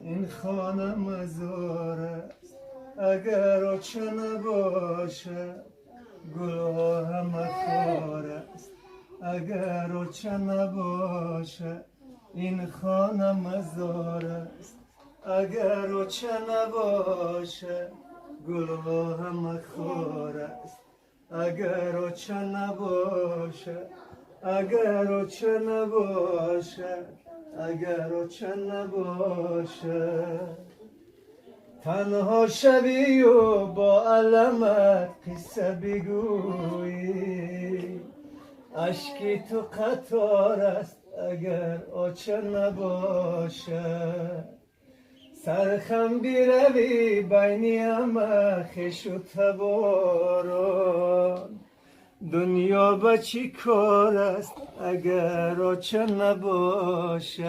این خانه مزار است اگر آنچه نباشد، گلها همه خار است اگر آنچه نباشد. این خانه مزار است اگر آنچه نباشد، گلها همه خار است اگر آنچه نباشد. اگر آنچه نباشد، اگر آنچه نباشد. تنها شوی و با علمت قصه بگویی، اشکی تو قطار است اگر آنچه نباشد. سرخم بروی بین همه خویش و تباران، دنیا به چی کار است اگر آنچه نباشد.